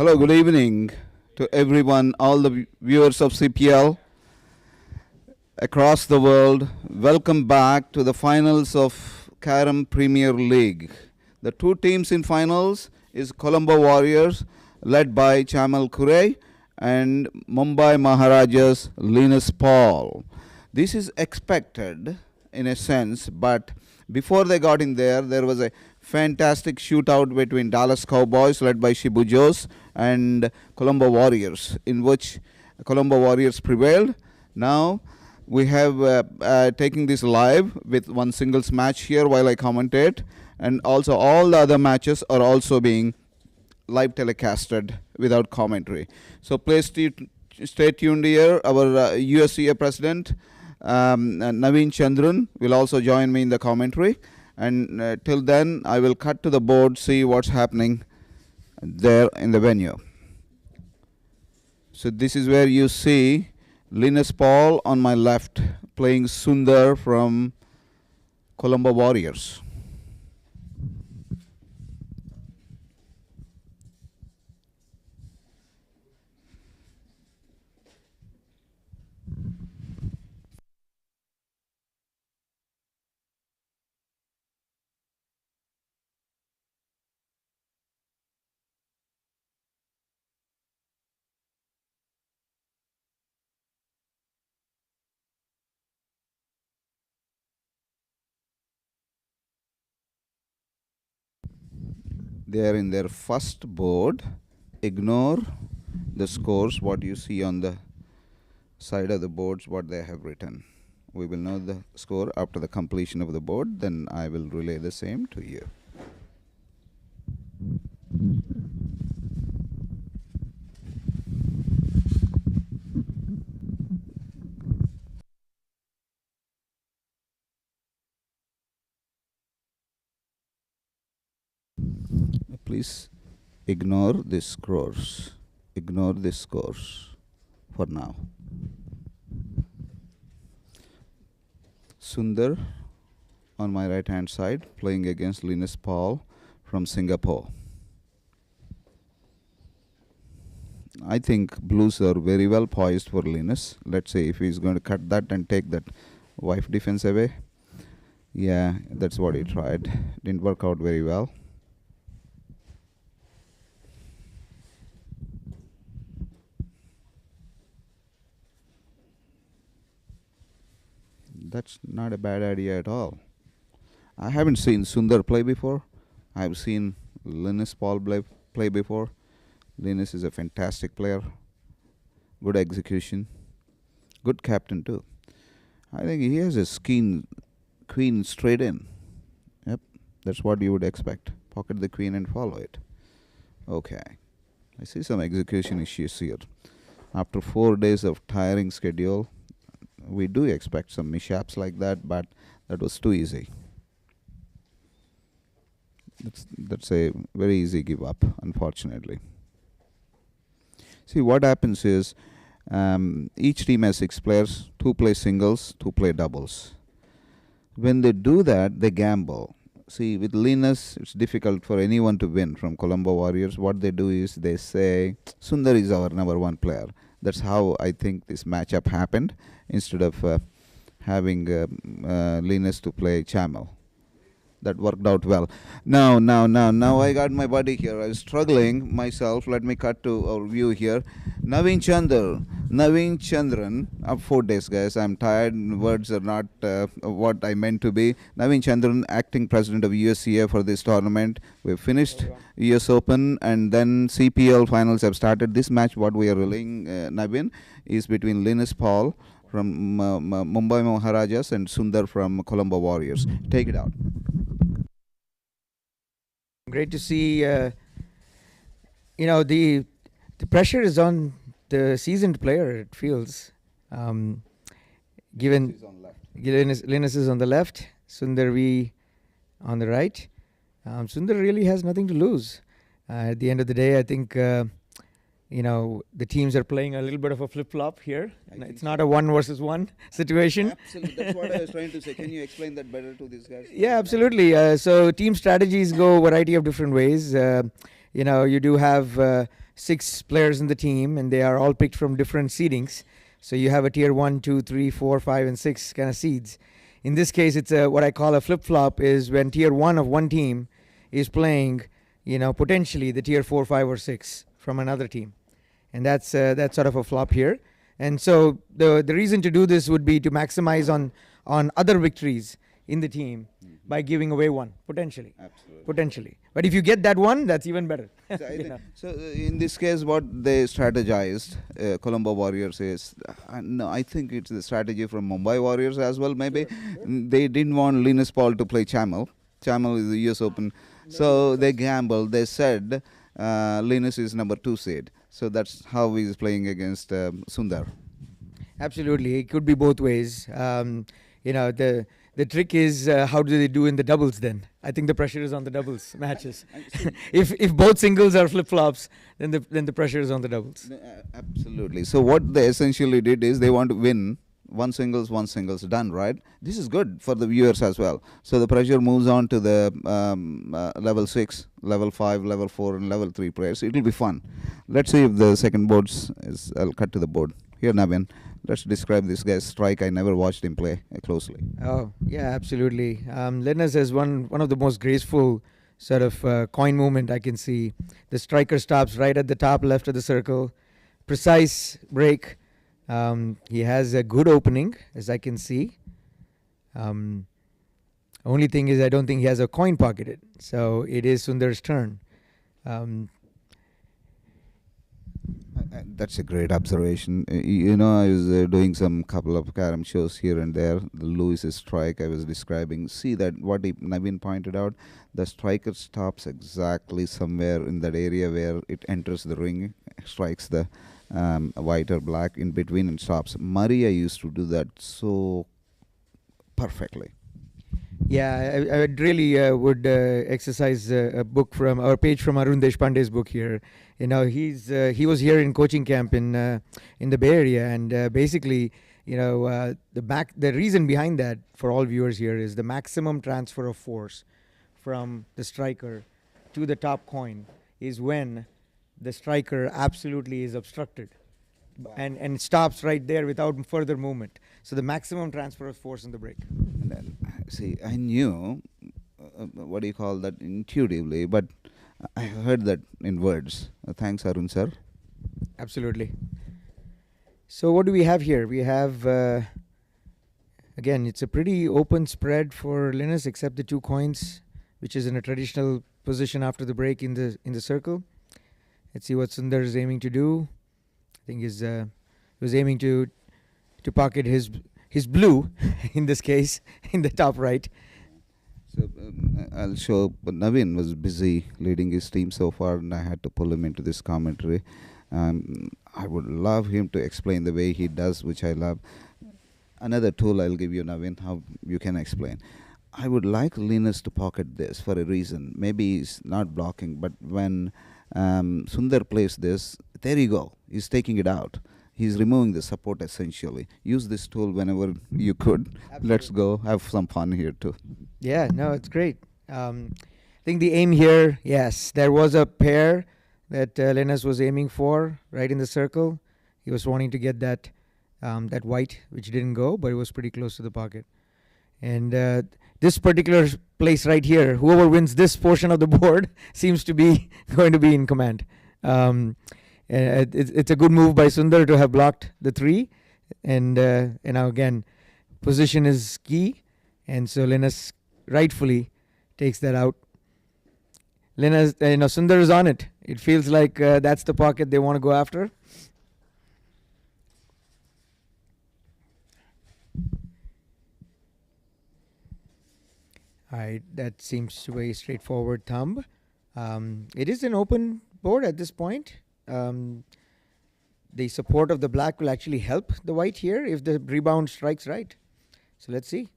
Hello, good evening to everyone, all the viewers of CPL across the world. Welcome back to the finals of Carrom Premier League. The two teams in finals is Colombo Warriors, led by Chamal Kure, and Mumbai Maharajas, Linus Paul. This is expected in a sense, but before they got in there was a fantastic shootout between Dallas Cowboys, led by Shibu Jose, and Colombo Warriors, in which Colombo Warriors prevailed. Now we have taking this live with one singles match here while I commentate, and also all the other matches are also being live telecasted without commentary. So please stay tuned here. Our USCA president Naveen Chandran will also join me in the commentary. And till then, I will cut to the board, see what's happening there in the venue. So this is where you see Linus Paul on my left playing Sundar from Colombo Warriors. They are in their first board. Ignore the scores, what you see on the side of the boards, what they have written. We will know the score after the completion of the board, then I will relay the same to you. Please ignore these scores. Ignore these scores for now. Sundar on my right hand side playing against Linus Paul from Singapore. I think blues are very well poised for Linus. Let's see if he's going to cut that and take that wife defense away. Yeah, that's what he tried. Didn't work out very well. That's not a bad idea at all. I haven't seen Sundar play before. I've seen Linus Paul play before. Linus is a fantastic player. Good execution. Good captain too. I think he has a queen straight in. Yep, that's what you would expect. Pocket the queen and follow it. Okay. I see some execution issues here. After 4 days of tiring schedule, we do expect some mishaps like that, but that was too easy. That's a very easy give up, unfortunately. See, what happens is each team has 6 players, 2 play singles, 2 play doubles. When they do that, they gamble. See, with Linus, it's difficult for anyone to win from Colombo Warriors. What they do is they say, Sundar is our number 1 player. That's how I think this matchup happened, instead of having Linus to play Chamal. That worked out well. Now I got my buddy here. I was struggling myself. Let me cut to our view here. Naveen Chandran, up 4 days, guys. I'm tired. Words are not what I meant to be. Naveen Chandran, acting president of USCA for this tournament. We've finished US Open, and then CPL finals have started. This match, what we are relaying, Naveen, is between Linus Paul from Mumbai Maharajas and Sundar from Colombo Warriors. Take it out. Great to see. The pressure is on the seasoned player. It feels, given Linus is on the left, Sundar V on the right. Sundar really has nothing to lose. At the end of the day, I think the teams are playing a little bit of a flip-flop here. It's not a 1 versus 1 situation. Absolutely. That's what I was trying to say. Can you explain that better to these guys? Yeah, absolutely. So team strategies go a variety of different ways. you do have 6 players in the team, and they are all picked from different seedings. So you have a tier 1, 2, 3, 4, 5, and 6 kind of seeds. In this case, it's what I call a flip-flop, is when tier 1 of one team is playing, potentially the tier 4, 5, or 6 from another team. And that's sort of a flop here. And so the reason to do this would be to maximize on other victories in the team by giving away one, potentially. Absolutely. Potentially. But if you get that one, that's even better. So in this case, what they strategized, Colombo Warriors is, no, I think it's the strategy from Mumbai Warriors as well. Maybe they didn't want Linus Paul to play Chamel. Chamel is the US Open, so they gambled. They said Linus is number 2 seed, so that's how he's playing against Sundar. Absolutely, it could be both ways. The trick is how do they do in the doubles then? I think the pressure is on the doubles matches. If both singles are flip-flops, then the pressure is on the doubles. Absolutely. So what they essentially did is they want to win one singles, done, right? This is good for the viewers as well. So the pressure moves on to the level 6, level 5, level 4, and level 3 players. It will be fun. Let's see if the second boards is. I'll cut to the board. Here, Navin. Let's describe this guy's strike. I never watched him play closely. Oh, yeah, absolutely. Linus has one of the most graceful sort of coin movement I can see. The striker stops right at the top left of the circle. Precise break. He has a good opening, as I can see. Only thing is I don't think he has a coin pocketed. So it is Sundar's turn. That's a great observation. I was doing some couple of Carrom shows here and there. The Lewis's strike I was describing. See that what Navin pointed out, the striker stops exactly somewhere in that area where it enters the ring, strikes the white or black in between and stops. Maria used to do that so perfectly. Yeah, I really would exercise a book from our page from Arun Deshpande's book here. He was here in coaching camp in the Bay Area, and basically, the reason behind that for all viewers here is the maximum transfer of force from the striker to the top coin is when the striker absolutely is obstructed. Wow. And stops right there without further movement. So the maximum transfer of force in the break. And then, see, I knew, what do you call that, intuitively, but I heard that in words. Thanks, Arun sir. Absolutely. So what do we have here? We have, again, it's a pretty open spread for Linus, except the 2 coins, which is in a traditional position after the break in the circle. Let's see what Sundar is aiming to do. I think he was aiming to pocket his blue, in this case, in the top right. So I'll show, but Navin was busy leading his team so far, and I had to pull him into this commentary. I would love him to explain the way he does, which I love. Another tool I'll give you, Navin, how you can explain. I would like Linus to pocket this for a reason. Maybe he's not blocking, but when Sundar plays this, there you go. He's taking it out. He's removing the support essentially. Use this tool whenever you could. Absolutely. Let's go have some fun here too. Yeah, no, it's great. I think the aim here, yes, there was a pair that Linus was aiming for right in the circle. He was wanting to get that white, which didn't go, but it was pretty close to the pocket. And this particular place right here, whoever wins this portion of the board seems to be going to be in command. It's a good move by Sundar to have blocked the 3. And now again, position is key. And so Linus rightfully takes that out. Linus, Sundar is on it. It feels like that's the pocket they want to go after. All right, that seems very straightforward thumb. It is an open board at this point. The support of the black will actually help the white here if the rebound strikes right. So let's see.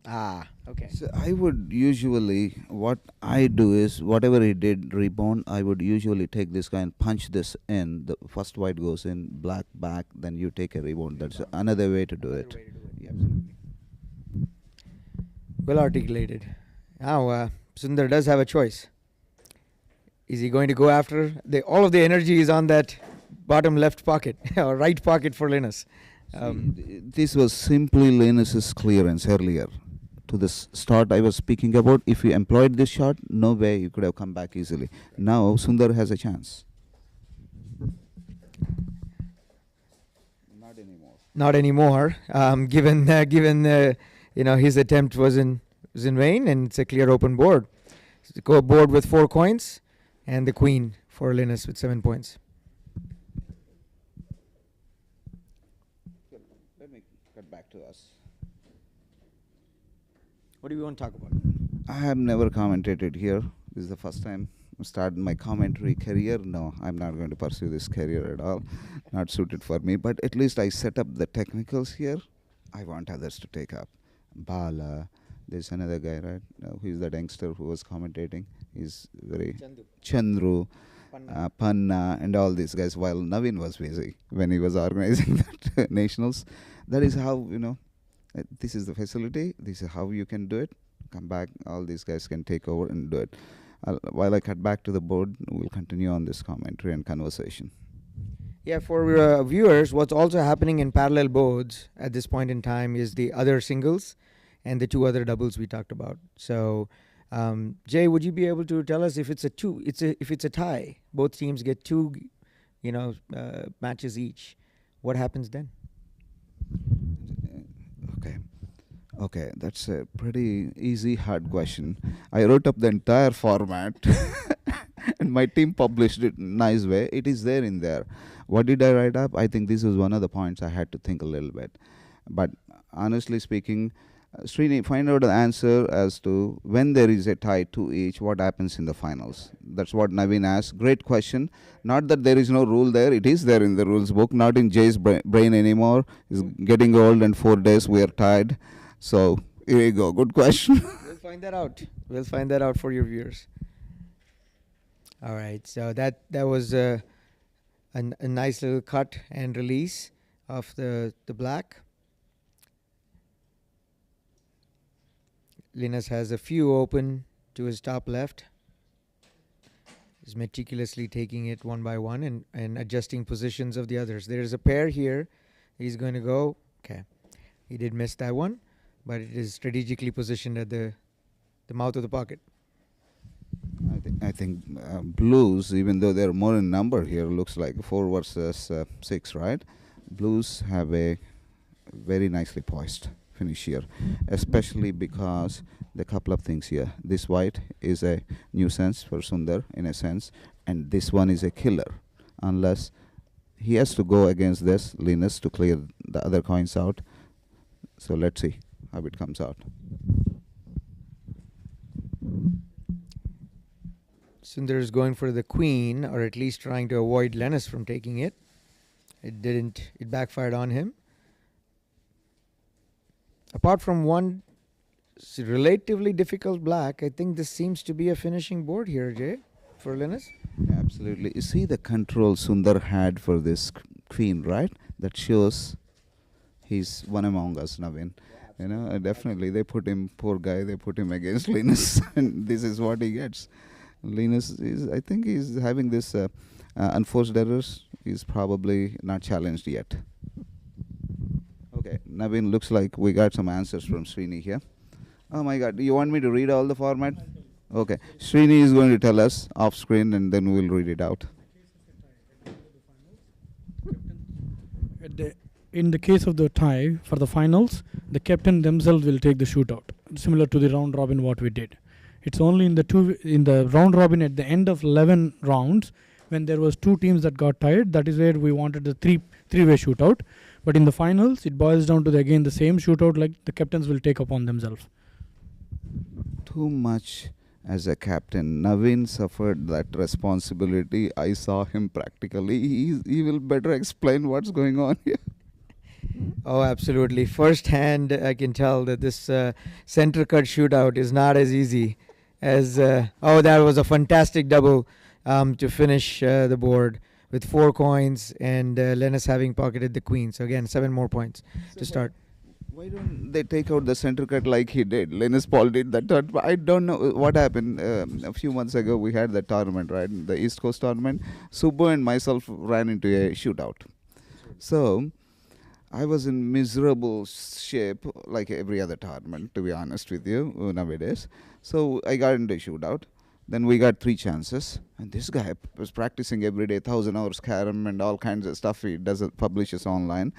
Okay. So I would usually, what I do is, whatever he did rebound, I would usually take this guy and punch this in. The first white goes in, black back, then you take a rebound. That's another way to do it. Yeah, absolutely. Well articulated. Now, Sundar does have a choice. Is he going to go after? All of the energy is on that bottom left pocket or right pocket for Linus. This was simply Linus's clearance earlier to this start I was speaking about. If you employed this shot, no way you could have come back easily. Now Sundar has a chance. Not anymore. Not anymore. Given his attempt was in vain, and it's a clear open board. So go board with 4 coins, and the queen for Linus with 7 points. Let me cut back to us. What do you want to talk about? I have never commentated here. This is the first time I started my commentary career. No, I'm not going to pursue this career at all. Not suited for me. But at least I set up the technicals here. I want others to take up. Bala, there's another guy, right? Who is that youngster who was commentating? He's very Chandru, Panna, and all these guys. While Navin was busy when he was organizing that nationals. That is how this is the facility. This is how you can do it. Come back. All these guys can take over and do it. While I cut back to the board, we'll continue on this commentary and conversation. Yeah, for viewers, what's also happening in parallel boards at this point in time is the other singles and the 2 other doubles we talked about. So, Jay, would you be able to tell us if it's a tie, both teams get 2, matches each, what happens then? Okay, that's a pretty easy, hard question. I wrote up the entire format and my team published it in a nice way. It is there in there. What did I write up? I think this was one of the points I had to think a little bit. But honestly speaking, Srini, find out the answer as to when there is a tie 2 each, what happens in the finals. That's what Naveen asked. Great question. Not that there is no rule there. It is there in the rules book. Not in Jay's brain anymore. He's getting old and 4 days we are tied. So here you go. Good question. We'll find that out. We'll find that out for your viewers. All right. So that was a nice little cut and release of the black. Linus has a few open to his top left. He's meticulously taking it one by one and adjusting positions of the others. There's a pair here. He's going to go. Okay. He did miss that one, but it is strategically positioned at the mouth of the pocket. I think blues, even though they're more in number here, looks like 4 versus 6, right? Blues have a very nicely poised finish here, especially because the couple of things here. This white is a nuisance for Sundar in a sense, and this one is a killer, unless he has to go against this Linus to clear the other coins out. So let's see how it comes out. Sundar is going for the queen, or at least trying to avoid Linus from taking it. It didn't. It backfired on him. Apart from one relatively difficult black, I think this seems to be a finishing board here, Jay, for Linus. Absolutely. You see the control Sundar had for this queen, right? That shows he's one among us, Navin. Definitely they put him, poor guy, they put him against Linus, and this is what he gets. Linus I think he's having this unforced errors. He's probably not challenged yet. Okay, Navin, looks like we got some answers from Srini here. Oh my God, you want me to read all the format? Okay, Srini is going to tell us off screen and then we'll read it out. In the case of the tie for the finals, the captain themselves will take the shootout, similar to the round robin what we did. It's only in the round robin at the end of 11 rounds when there was 2 teams that got tied. That is where we wanted the three-way shootout. But in the finals, it boils down to again the same shootout, like the captains will take upon themselves. Too much as a captain. Navin suffered that responsibility. I saw him practically. He will better explain what's going on here. Oh, absolutely. First hand, I can tell that this center cut shootout is not as easy as... that was a fantastic double to finish the board with 4 coins and Linus having pocketed the queen. So again, 7 more points to start. Why don't they take out the center cut like he did? Linus Paul did that. I don't know what happened. A few months ago, we had the tournament, right? The East Coast tournament. Subbu and myself ran into a shootout. So I was in miserable shape, like every other tournament, to be honest with you, nowadays. So I got into a shootout. Then we got 3 chances, and this guy was practicing every day, 1,000 hours Carrom and all kinds of stuff he does publishes online.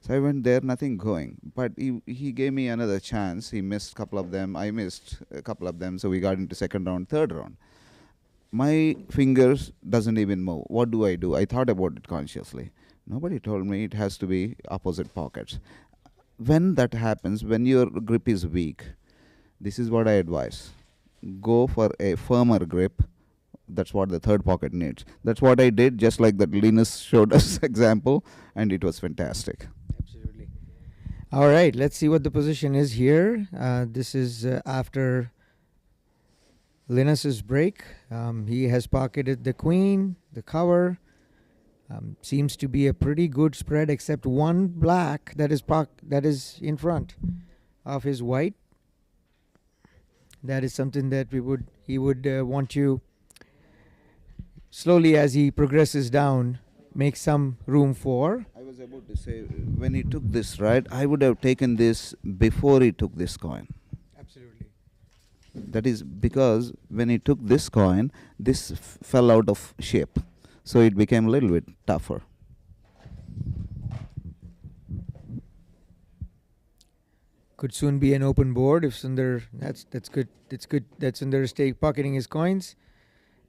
So I went there, nothing going. But he gave me another chance. He missed a couple of them. I missed a couple of them. So we got into second round, third round. My fingers doesn't even move. What do? I thought about it consciously. Nobody told me it has to be opposite pockets. When that happens, when your grip is weak, this is what I advise. Go for a firmer grip. That's what the third pocket needs. That's what I did, just like that Linus showed us example, and it was fantastic. Absolutely. All right, let's see what the position is here. This is after Linus's break. He has pocketed the queen, the cover. Seems to be a pretty good spread, except one black that is in front of his white. That is something that he would want to slowly, as he progresses down, make some room for. I was about to say, when he took this, right, I would have taken this before he took this coin. Absolutely. That is because when he took this coin, this fell out of shape. So it became a little bit tougher. Could soon be an open board if Sundar. That's good. It's good that Sundar is pocketing his coins.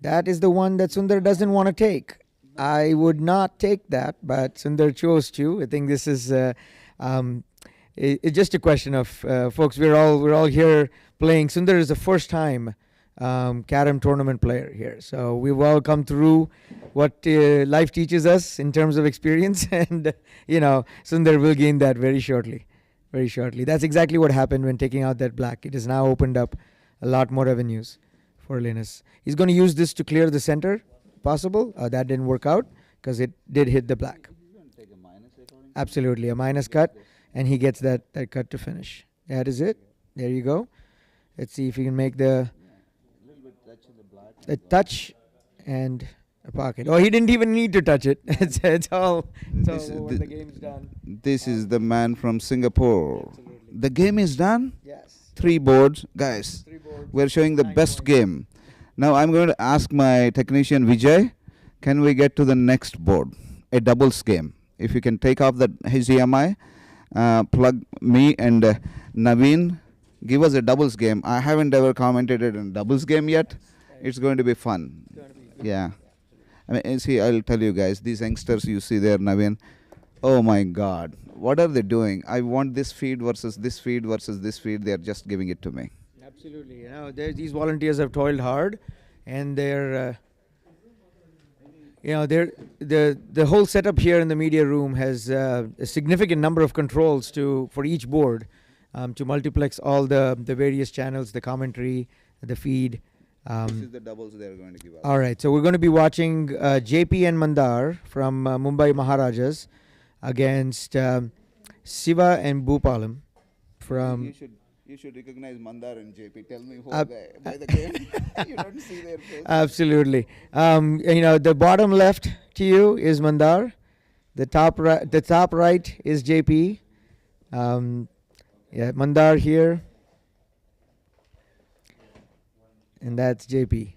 That is the one that Sundar doesn't want to take. I would not take that, but Sundar chose to. I think this is it's just a question of folks. We're all here playing. Sundar is the first time Carrom tournament player here, so we've all come through what life teaches us in terms of experience, and Sundar will gain that very shortly. Very shortly. That's exactly what happened when taking out that black. It has now opened up a lot more avenues for Linus. He's going to use this to clear the center, possible. That didn't work out because it did hit the black. Absolutely, a minus cut, and he gets that cut to finish. That is it. There you go. Let's see if he can make the touch and a pocket. Oh, he didn't even need to touch it. it's all over. The game's done. This is the man from Singapore. Absolutely. The game is done. Yes. 3 boards. Guys, 3 boards. we're showing the 9 best points. game. Now I'm going to ask my technician Vijay, can we get to the next board? A doubles game. If you can take off the HDMI, plug me and Naveen, give us a doubles game. I haven't ever commented it in doubles game yet. It's going to be fun. Yeah. I mean, see, I'll tell you guys, these youngsters you see there, Naveen, oh my God, what are they doing? I want this feed versus this feed versus this feed. They're just giving it to me. Absolutely. These volunteers have toiled hard, and they're the whole setup here in the media room has a significant number of controls for each board to multiplex all the various channels, the commentary, the feed. This is the doubles they're going to give us. All right, so we're going to be watching JP and Mandar from Mumbai Maharajas against Siva and Bhupalam from. You should recognize Mandar and JP. Tell me who they by the game. You don't see their face. Absolutely. The bottom left to you is Mandar. The top right is JP. Mandar here. And that's JP.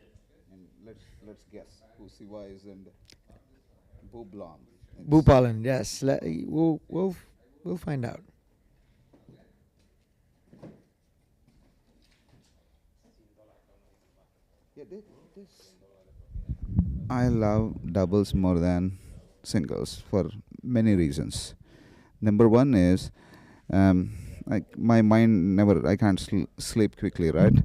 And let's guess who Siva is and Bhupalam. Bhupalan, yes. We'll find out. Yeah, I love doubles more than singles for many reasons. Number one is, like my mind I can't sleep quickly, right?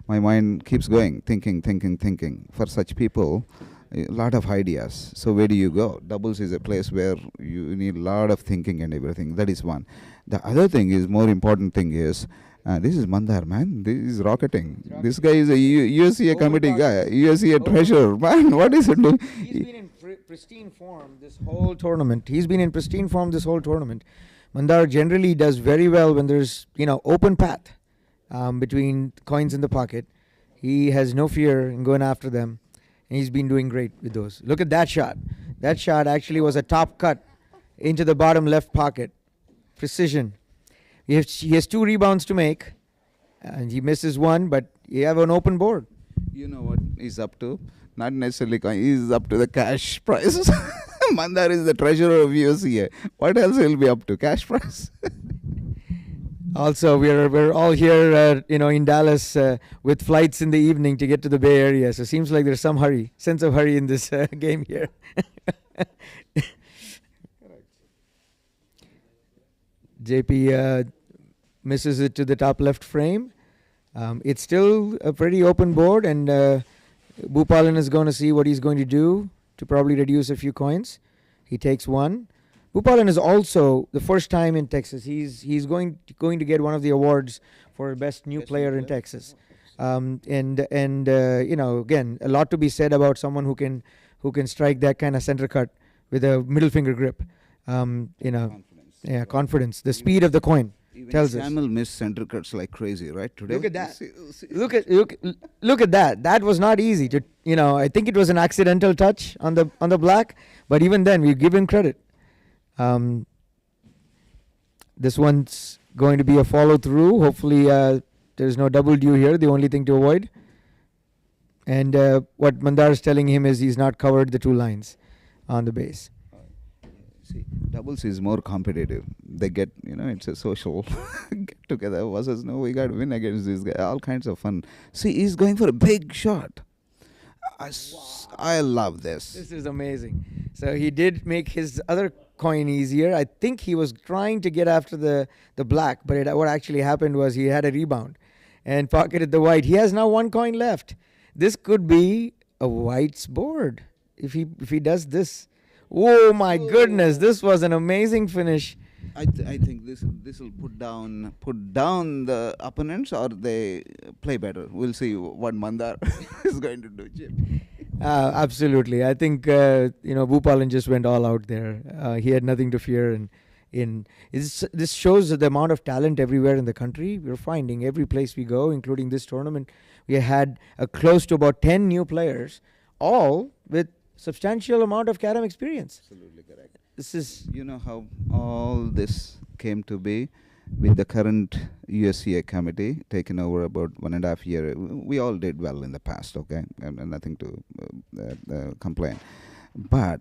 My mind keeps going, thinking. For such people, a lot of ideas. So where do you go? Doubles is a place where you need a lot of thinking and everything. That is one. The other thing is, more important thing is, this is Mandar, man. This is rocketing. This guy is a USCA committee guy, USCA treasurer. Man, what is it doing? He's been in pristine form this whole tournament. Mandar generally does very well when there's, open path between coins in the pocket. He has no fear in going after them, and he's been doing great with those. Look at that shot. That shot actually was a top cut into the bottom left pocket. Precision. He has 2 rebounds to make, and he misses one, but you have an open board. You know what he's up to? Not necessarily coin. He's up to the cash prize. Mandar is the treasurer of USCA. What else he'll be up to? Cash prize. Also, we're all here, in Dallas with flights in the evening to get to the Bay Area. So it seems like there's some sense of hurry in this game here. JP misses it to the top left frame. It's still a pretty open board, and Bhupalan is going to see what he's going to do to probably reduce a few coins. He takes one. Bhupalan is also the first time in Texas. He's going to get one of the awards for best new player in Texas. Again, a lot to be said about someone who can strike that kind of center cut with a middle finger grip. Confidence. The speed of the coin tells us. Samuel missed center cuts like crazy, right? Today. Look at that. Look at that. That was not easy to. I think it was an accidental touch on the black, but even then we give him credit. This one's going to be a follow through. Hopefully, there's no double due here. The only thing to avoid. And what Mandar is telling him is he's not covered the 2 lines on the base. See, doubles is more competitive. They get, it's a social get together versus no, we got to win against this guy. All kinds of fun. See, he's going for a big shot. I love this. This is amazing. So he did make his other coin easier. I think he was trying to get after the black, but what actually happened was he had a rebound and pocketed the white. He has now 1 coin left. This could be a white's board if he does this. Oh my goodness! This was an amazing finish. I think this will put down the opponents, or they play better. We'll see what Mandar is going to do, Chip. Absolutely. I think Bhupalan just went all out there. He had nothing to fear, and this shows the amount of talent everywhere in the country. We're finding every place we go, including this tournament, we had close to about 10 new players, all with substantial amount of Carrom experience. Absolutely correct. This is how all this came to be with the current USCA committee taken over about 1.5 years. We all did well in the past, okay, and nothing to complain. But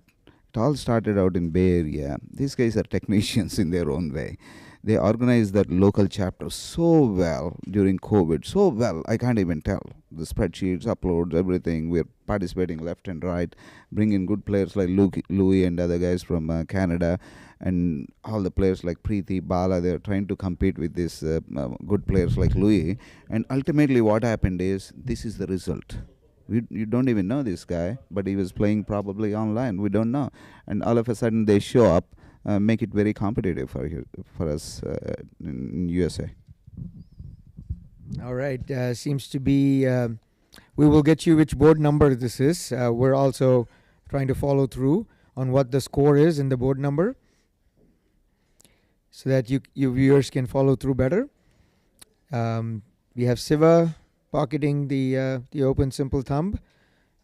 it all started out in Bay Area. These guys are technicians in their own way. They organized that local chapter so well during COVID, so well, I can't even tell. The spreadsheets, uploads, everything. We're participating left and right, bringing good players like Louis and other guys from Canada, and all the players like Preeti, Bala. They're trying to compete with these good players like Louis. And ultimately what happened is, this is the result. You don't even know this guy, but he was playing probably online. We don't know. And all of a sudden they show up, make it very competitive for us in USA. all right. Seems to be. We will get you which board number this is. We're also trying to follow through on what the score is in the board number, so that you viewers can follow through better. We have Siva pocketing the open simple thumb.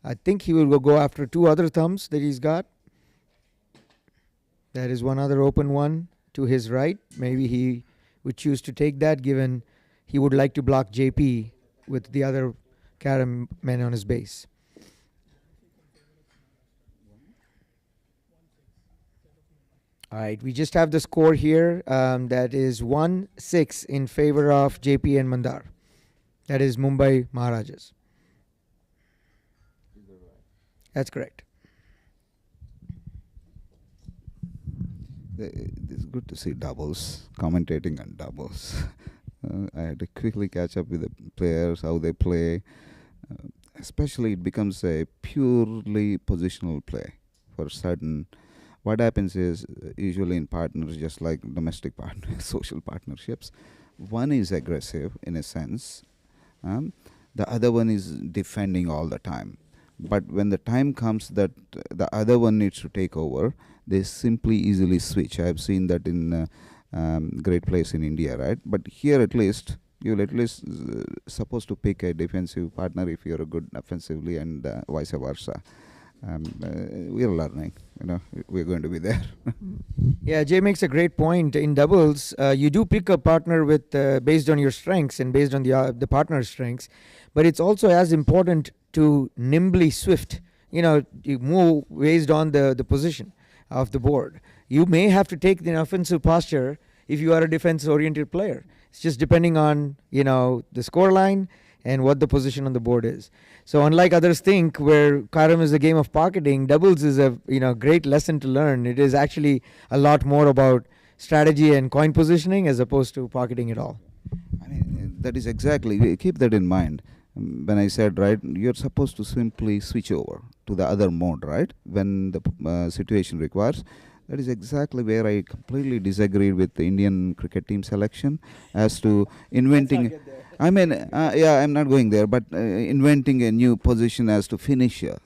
I think he will go after 2 other thumbs that he's got. That is one other open one to his right. Maybe he would choose to take that, given he would like to block JP with the other Carrom men on his base. All right, we just have the score here. That is 1-6 in favor of JP and Mandar. That is Mumbai Maharajas. That's correct. It's good to see doubles, commentating on doubles. I had to quickly catch up with the players, how they play. Especially it becomes a purely positional play for certain. What happens is, usually in partners, just like domestic partners, social partnerships, one is aggressive in a sense, the other one is defending all the time. But when the time comes that the other one needs to take over, they simply easily switch. I've seen that in great place in India, right? But here at least you'll at least supposed to pick a defensive partner if you're good offensively, and vice versa. We're learning, we're going to be there. Yeah, Jay makes a great point. In doubles, you do pick a partner with based on your strengths and based on the partner's strengths, but it's also as important to nimbly swift. You move based on the position of the board. You may have to take the offensive posture if you are a defense-oriented player. It's just depending on the score line and what the position on the board is. So unlike others think, where Carrom is a game of pocketing, doubles is a great lesson to learn. It is actually a lot more about strategy and coin positioning as opposed to pocketing it all. I mean, that is exactly, keep that in mind. When I said, right, you're supposed to simply switch over to the other mode, right, when the situation requires. That is exactly where I completely disagreed with the Indian cricket team selection as to inventing. I mean, I'm not going there, but inventing a new position as to finisher.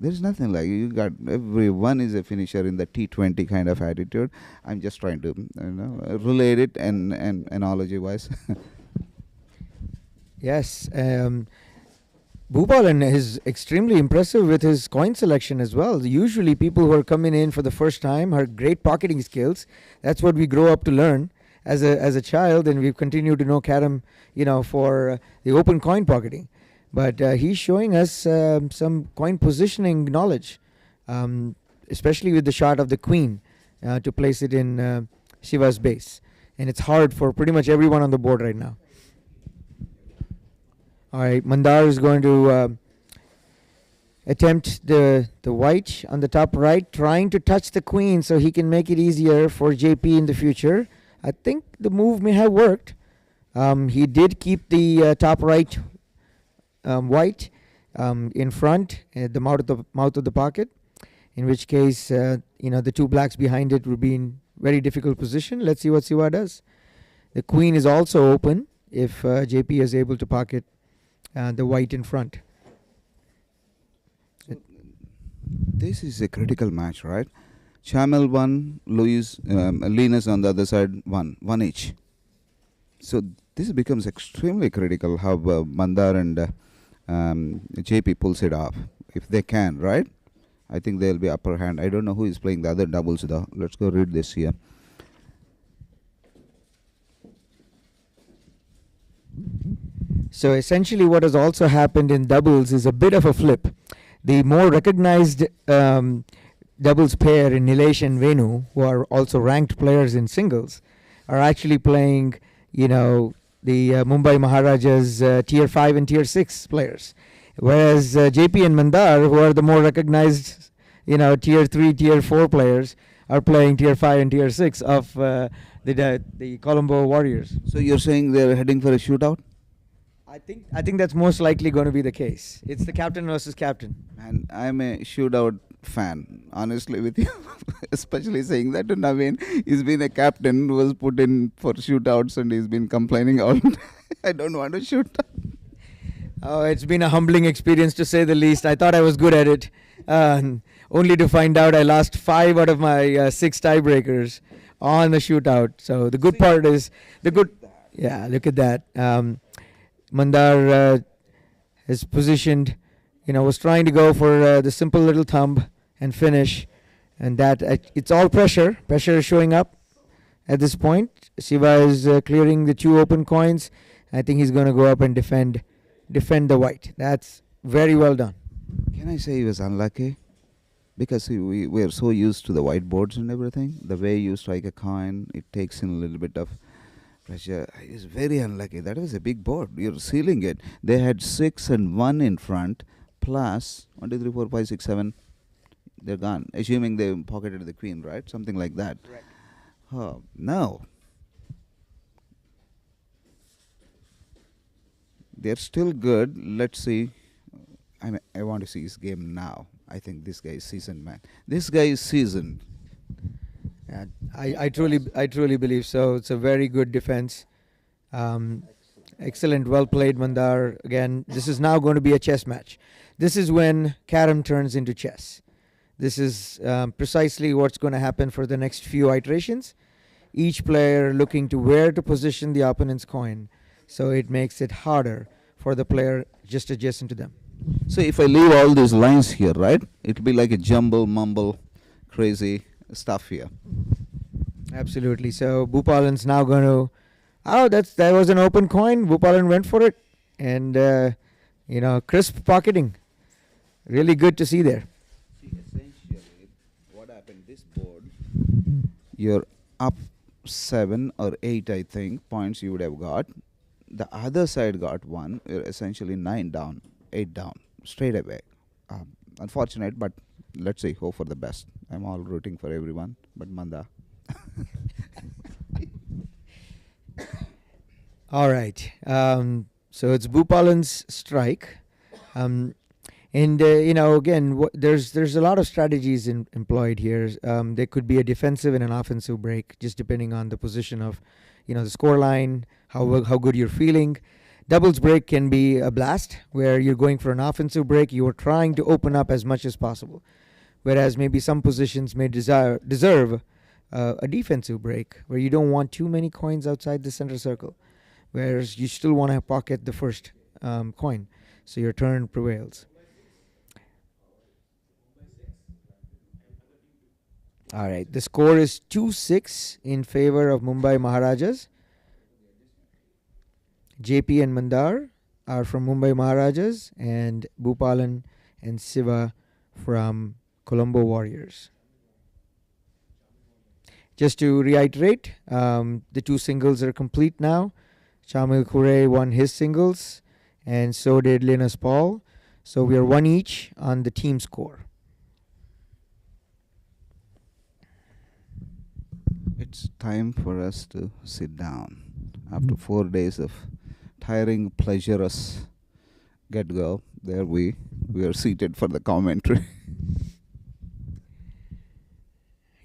There is nothing like you got everyone is a finisher in the T20 kind of attitude. I'm just trying to relate it and analogy wise. Yes, Bhupalan is extremely impressive with his coin selection as well. Usually people who are coming in for the first time have great pocketing skills. That's what we grow up to learn as a child, and we've continued to know Carrom, for the open coin pocketing. But he's showing us some coin positioning knowledge, especially with the shot of the queen to place it in Shiva's base. And it's hard for pretty much everyone on the board right now. All right, Mandar is going to attempt the white on the top right, trying to touch the queen so he can make it easier for JP in the future. I think the move may have worked. He did keep the top right white in front at the mouth of the pocket, in which case the two blacks behind it would be in very difficult position. Let's see what Siva does. The queen is also open if JP is able to pocket the white in front. This is a critical match, right? Chamel won, Linus on the other side won, one each. So this becomes extremely critical how Mandar and JP pulls it off. If they can, right? I think they'll be upper hand. I don't know who is playing the other doubles though. Let's go read this here. So essentially what has also happened in doubles is a bit of a flip. The more recognized doubles pair in Nilesh and Venu, who are also ranked players in singles, are actually playing, the Mumbai Maharajas tier 5 and tier 6 players. Whereas JP and Mandar, who are the more recognized, tier 3, tier 4 players, are playing tier 5 and tier 6 of the Colombo Warriors. So you're saying they're heading for a shootout? I think that's most likely going to be the case. It's the captain versus captain. And I'm a shootout fan, honestly with you. Especially saying that to Naveen. He's been a captain who was put in for shootouts and he's been complaining all day. I don't want to shoot. Oh, it's been a humbling experience to say the least. I thought I was good at it. Only to find out I lost 5 out of my 6 tiebreakers on the shootout. So the good part is yeah, look at that. Mandar is positioned, was trying to go for the simple little thumb and finish, and that it's all pressure. Pressure is showing up at this point. Shiva is clearing the 2 open coins. I think he's going to go up and defend the white. That's very well done. Can I say he was unlucky? Because we are so used to the whiteboards and everything. The way you strike a coin, it takes in a little bit of pressure. Is very unlucky. That was a big board. You're sealing it. They had 6 and 1 in front, plus 1, 2, 3, 4, 5, 6, 7. They're gone. Assuming they pocketed the queen, right? Something like that. Right. Oh, no. They're still good. Let's see. I want to see his game now. I think this guy is seasoned, man. This guy is seasoned. Yeah, I truly believe so. It's a very good defense. Excellent, well played, Mandar. Again, this is now going to be a chess match. This is when Carrom turns into chess. This is precisely what's going to happen for the next few iterations. each player looking to where to position the opponent's coin. So it makes it harder for the player just adjacent to them. So if I leave all these lines here, right, it'll be like a jumble, mumble, crazy stuff here. Absolutely. So Bhupalan's now going to. Oh, that was an open coin. Bhupalan went for it, and crisp pocketing. Really good to see there. See, essentially, what happened? This board, you're up 7 or 8, I think, points you would have got. The other side got 1. You're essentially 9 down, 8 down, straight away. Unfortunate, but let's see. Hope for the best. I'm all rooting for everyone, but Manda. All right. So it's Bhupalan's strike. Again, there's a lot of strategies employed here. There could be a defensive and an offensive break, just depending on the position of, the score line, how good you're feeling. Doubles break can be a blast, where you're going for an offensive break. You are trying to open up as much as possible, whereas maybe some positions may deserve a defensive break, where you don't want too many coins outside the center circle, whereas you still want to pocket the first coin, so your turn prevails. All right, the score is 2-6 in favor of Mumbai Maharajas. JP and Mandar are from Mumbai Maharajas, and Bhupalan and Siva from Colombo Warriors. Just to reiterate, the 2 singles are complete now. Shamil Kure won his singles, and so did Linus Paul. So we are 1 each on the team score. It's time for us to sit down. After 4 days of tiring, pleasurous get-go, there we are seated for the commentary.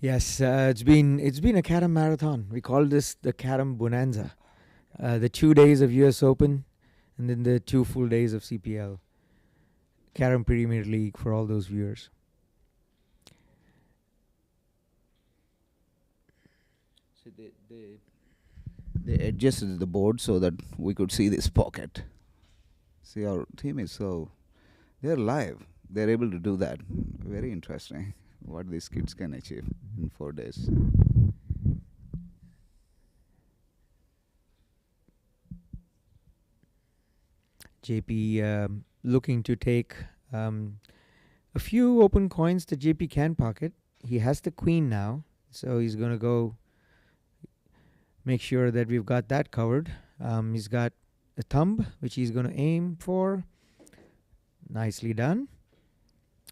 Yes, it's been a Carrom marathon. We call this the Carrom Bonanza. The 2 days of US Open, and then the 2 full days of CPL. Carrom Premier League for all those viewers. See, they adjusted the board so that we could see this pocket. See, our team is they're live. They're able to do that. Very interesting what these kids can achieve in 4 days. JP looking to take a few open coins that JP can pocket. He has the queen now, so he's going to go make sure that we've got that covered. He's got a thumb, which he's going to aim for. Nicely done.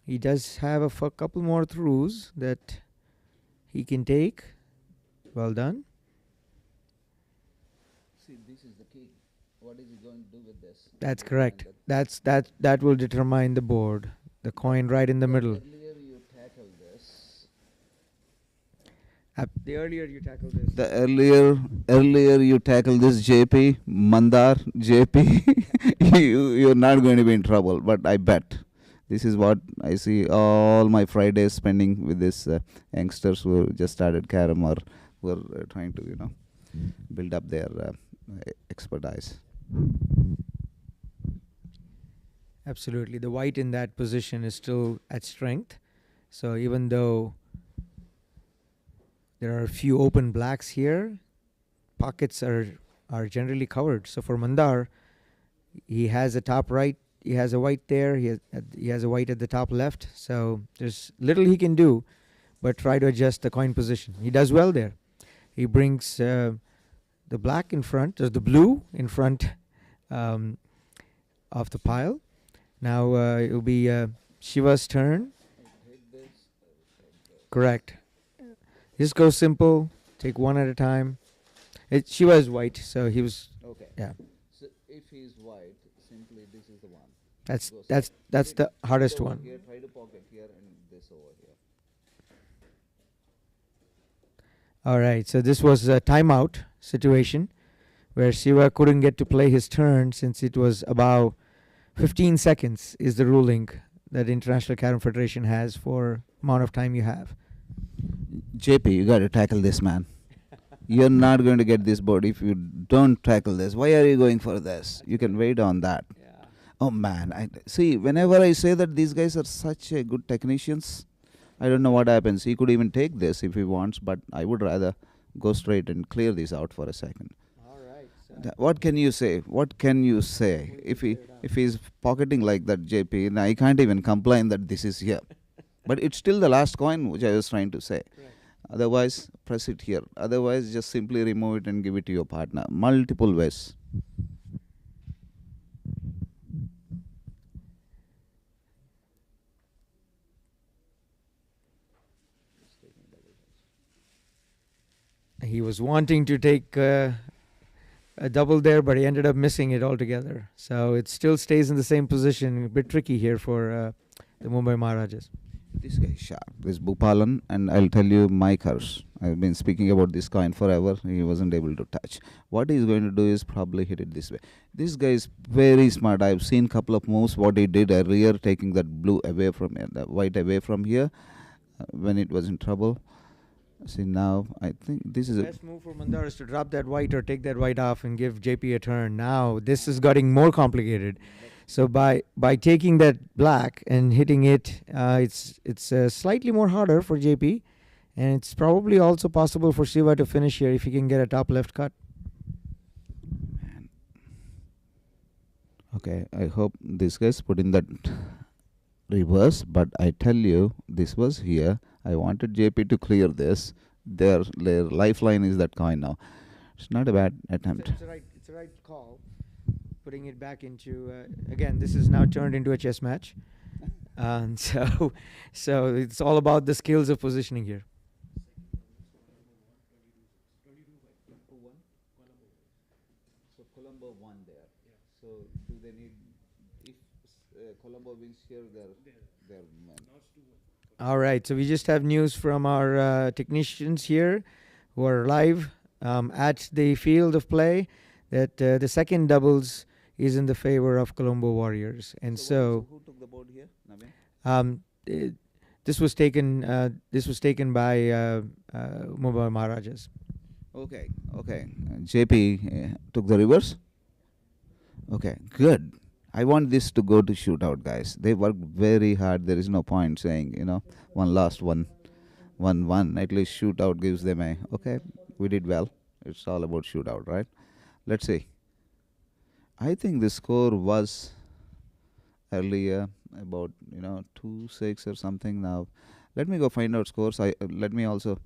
He does have a couple more throughs that he can take. Well done. See, this is the key. What is he going to do with this? That's correct. That will determine the board. The coin right in the middle. Earlier you tackled this. The earlier you tackle this. The earlier you tackle this, JP, Mandar, JP, you're not going to be in trouble. But I bet this is what I see all my Fridays spending with these youngsters who just started Carrom or who are trying to, build up their expertise. Absolutely. The white in that position is still at strength. So even though there are a few open blacks here, pockets are generally covered. So for Mandar, he has a top right, he has a white there, he has a white at the top left. So there's little he can do but try to adjust the coin position. He does well there. He brings the black in front, or the blue in front of the pile. Now it will be Shiva's turn. Correct. Just go simple. Take one at a time. Shiva is white, so he was. Okay. Yeah. So if he's white, simply this is the one. That's the hardest one. Here, try to pocket here and this over here. All right. So this was a timeout situation where Shiva couldn't get to play his turn since it was about 15 seconds is the ruling that International Carrom Federation has for amount of time you have. JP, you got to tackle this man. You're not going to get this board if you don't tackle this. Why are you going for this? You can wait on that. Yeah. Oh man, I see. Whenever I say that these guys are such good technicians, I don't know what happens. He could even take this if he wants, but I would rather go straight and clear this out for a second. All right. What can you say? What can you say if he's pocketing like that, JP? And I can't even complain that this is here. But it's still the last coin which I was trying to say. Correct. Otherwise, press it here. Otherwise, just simply remove it and give it to your partner. Multiple ways. He was wanting to take a double there, but he ended up missing it altogether. So it still stays in the same position. A bit tricky here for the Mumbai Maharajas. This guy is sharp. This Bhupalan, and I'll tell you my curse. I've been speaking about this coin forever. He wasn't able to touch. What he's going to do is probably hit it this way. This guy is very smart. I've seen couple of moves what he did earlier, taking that blue away from here, the white away from here, when it was in trouble. See now, I think this is The best move for Mandar is to drop that white or take that white off and give JP a turn. Now this is getting more complicated. So by taking that black and hitting it, it's slightly more harder for JP, and it's probably also possible for Shiva to finish here if he can get a top left cut. Okay, I hope this guy's put in that reverse, but I tell you, this was here. I wanted JP to clear this. Their lifeline is that coin now. It's not a bad attempt. It's a right call. Putting it back into again. This is now turned into a chess match, so it's all about the skills of positioning here. So Colombo won there. So do they need, if Colombo wins here, they're men. All right, so we just have news from our technicians here who are live at the field of play that the second doubles is in the favor of Colombo Warriors, and so who took the board here, Naveen? this was taken by Mumbai Maharajas. Okay. JP took the reverse. Okay, good. I want this to go to shootout, guys. They worked very hard. There is no point saying, one lost, one. At least shootout gives them a, okay, we did well. It's all about shootout, right? Let's see. I think the score was earlier about, 2-6 or something now. Let me go find out scores. Let me also...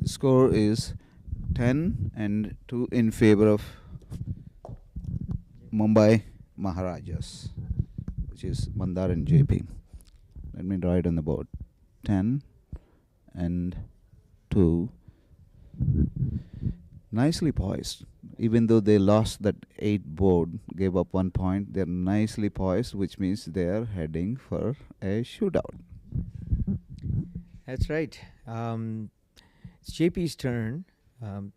Score is 10-2 in favor of Mumbai Maharajas, which is Mandar and JP. Let me draw it on the board. 10-2. Nicely poised. Even though they lost that 8 board, gave up 1 point, they're nicely poised, which means they're heading for a shootout. That's right. It's JP's turn, and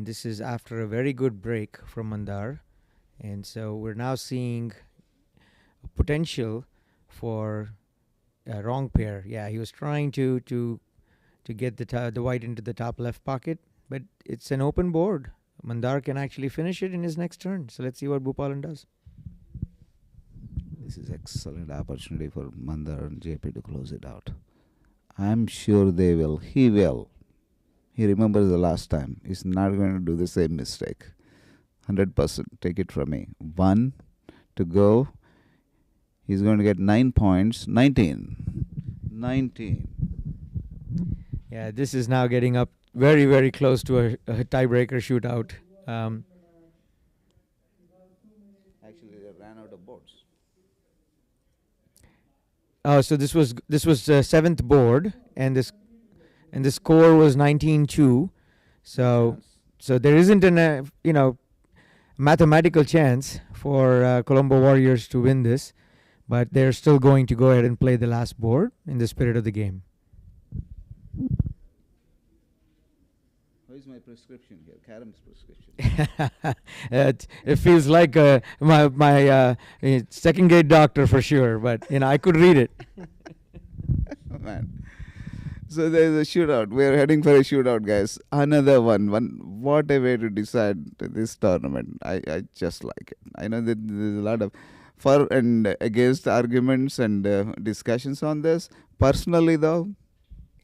this is after a very good break from Mandar, and so we're now seeing a potential for a wrong pair. Yeah, he was trying to get the white into the top left pocket, but it's an open board. Mandar can actually finish it in his next turn. So let's see what Bhupalan does. This is excellent opportunity for Mandar and JP to close it out. I'm sure they will. He will. He remembers the last time. He's not going to do the same mistake. 100%. Take it from me. 1 to go. He's going to get 9 points. 19. Yeah, this is now getting up very, very close to a tiebreaker shootout. Actually, they ran out of boards. Oh, so this was seventh board, and the score was 19-2. So so there isn't an mathematical chance for Colombo Warriors to win this, but they're still going to go ahead and play the last board in the spirit of the game. How is my prescription here? Carrom's prescription. It feels like my second grade doctor for sure, but I could read it. Man. So there's a shootout. We're heading for a shootout, guys. Another one. What a way to decide this tournament. I just like it. I know that there's a lot of for and against arguments and discussions on this. Personally, though,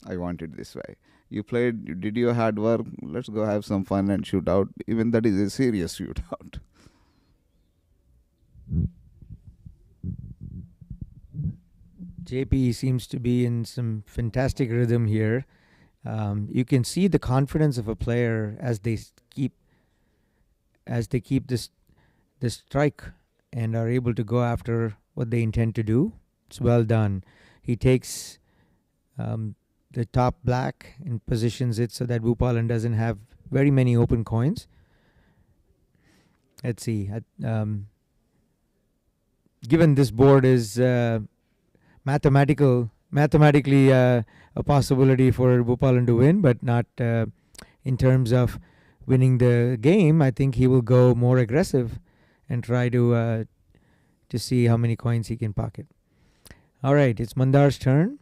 I want it this way. You played, you did your hard work. Let's go have some fun and shoot out. Even that is a serious shootout. JP seems to be in some fantastic rhythm here. You can see the confidence of a player as they keep this strike and are able to go after what they intend to do. It's well done. He takes the top black and positions it so that Bhupalan doesn't have very many open coins. Let's see. Given this board is mathematically a possibility for Bhupalan to win, but not in terms of winning the game. I think he will go more aggressive and try to see how many coins he can pocket. All right, it's Mandar's turn.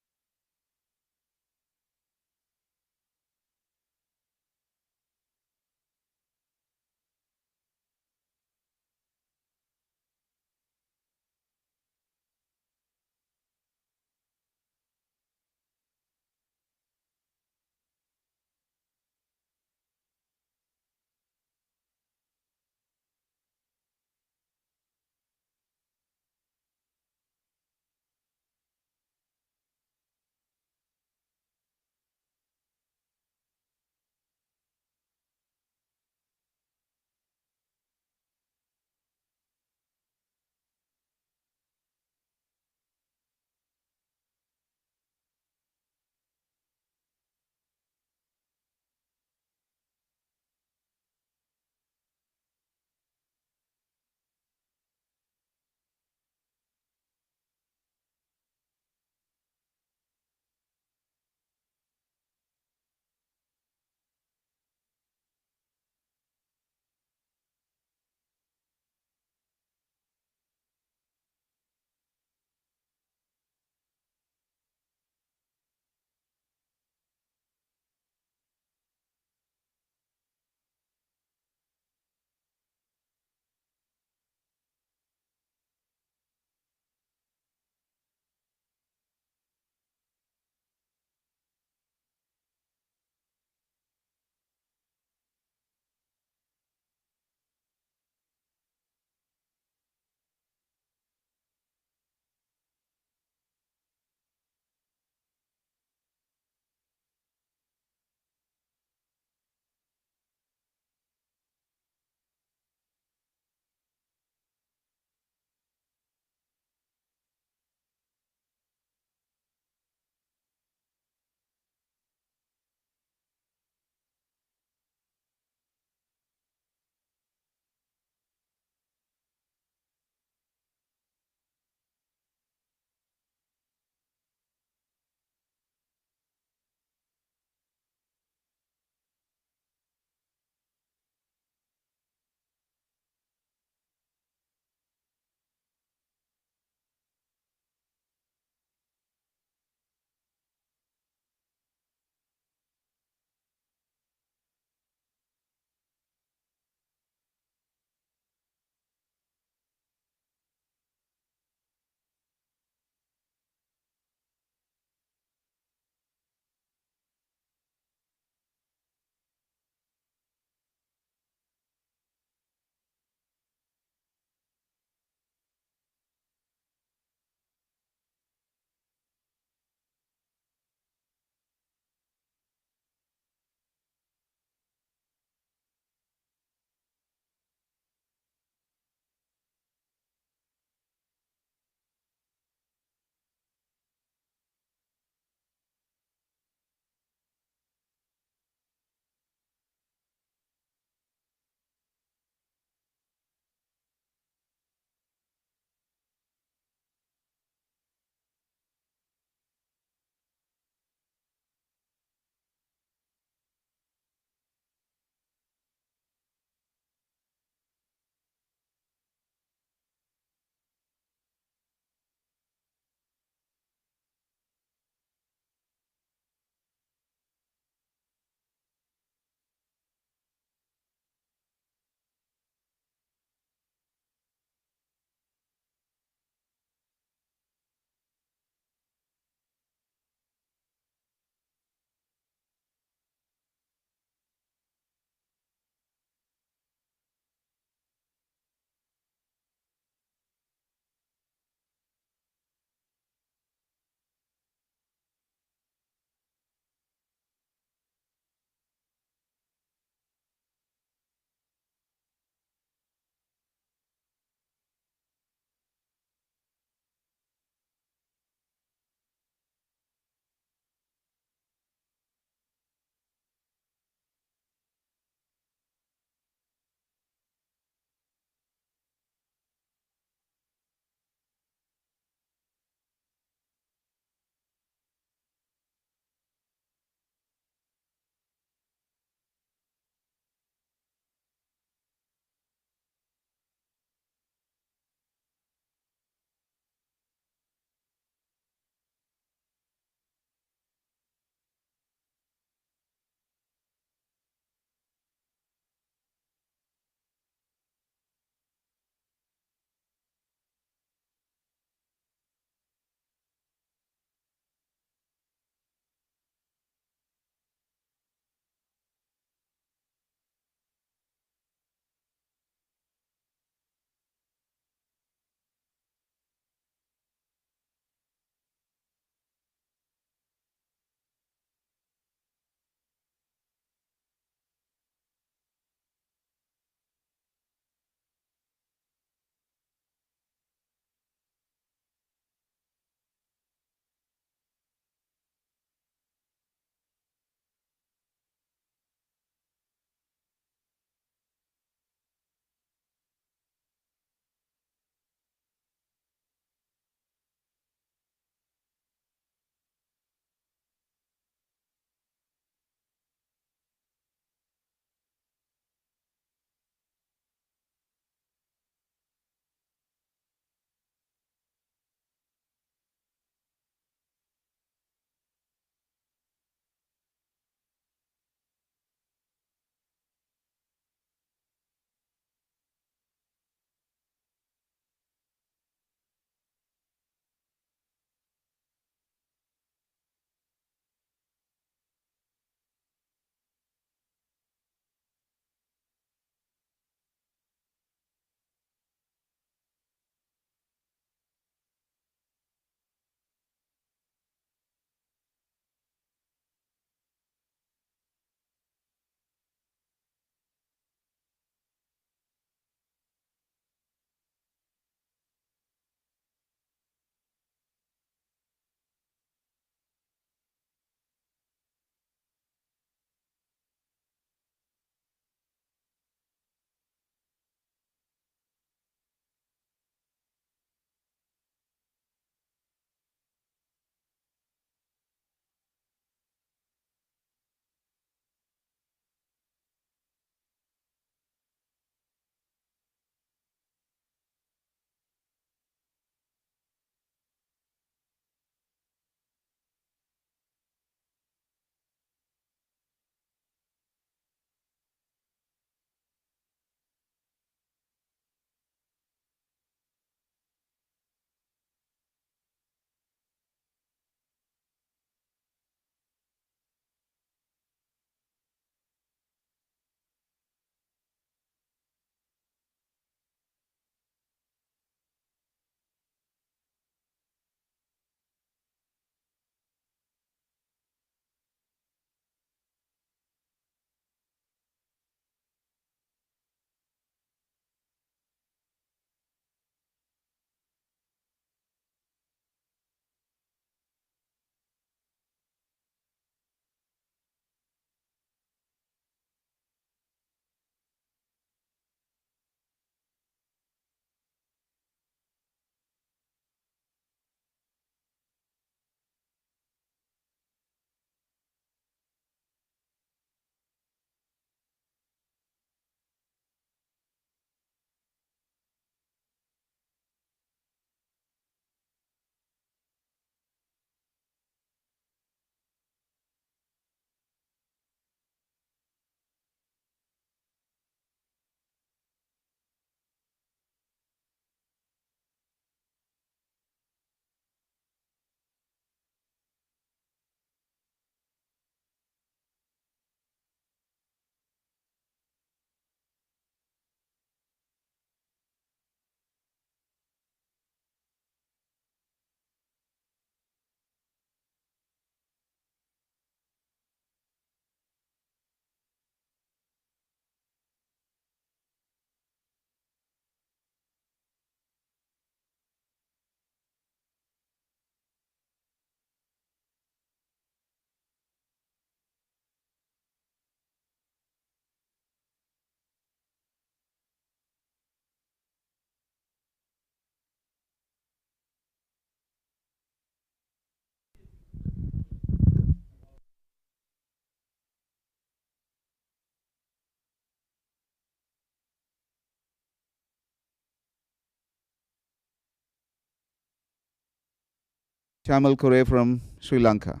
Chamal Kure from Sri Lanka.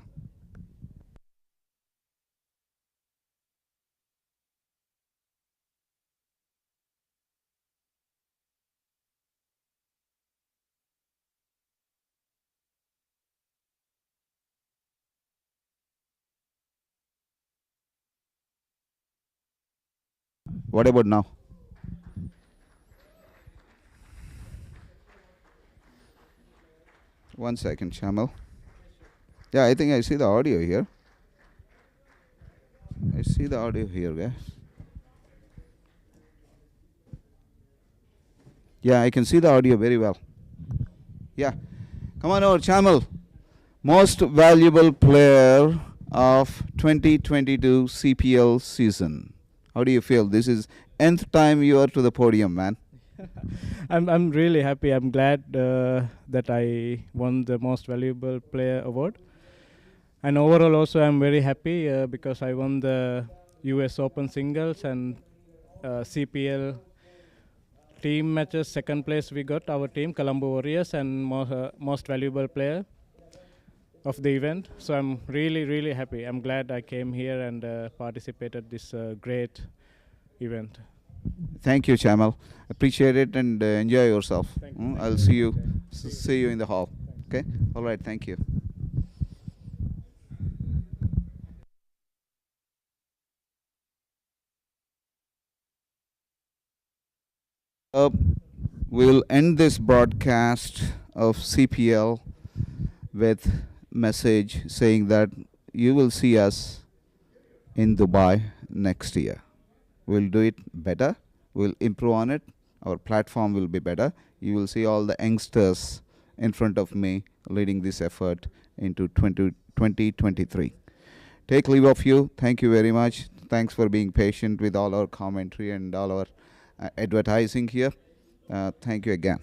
What about now? One second, Chamal. Yeah, I think I see the audio here. I see the audio here, guys. Yeah, I can see the audio very well. Yeah. Come on over, Chamal. Most valuable player of 2022 CPL season. How do you feel? This is nth time you are to the podium, man. I'm really happy. I'm glad that I won the most valuable player award. And overall also I'm very happy because I won the US Open singles and CPL team matches. Second place we got, our team, Colombo Warriors, and most valuable player of the event. So I'm really happy. I'm glad I came here and participated this great event. Thank you, Chamal. Appreciate it and enjoy yourself. Thank you. I'll see you. See you in the hall. Okay. All right. Thank you. We'll end this broadcast of CPL with message saying that you will see us in Dubai next year. We'll do it better. We'll improve on it. Our platform will be better. You will see all the youngsters in front of me leading this effort into 2023. Take leave of you. Thank you very much. Thanks for being patient with all our commentary and all our advertising here. Thank you again.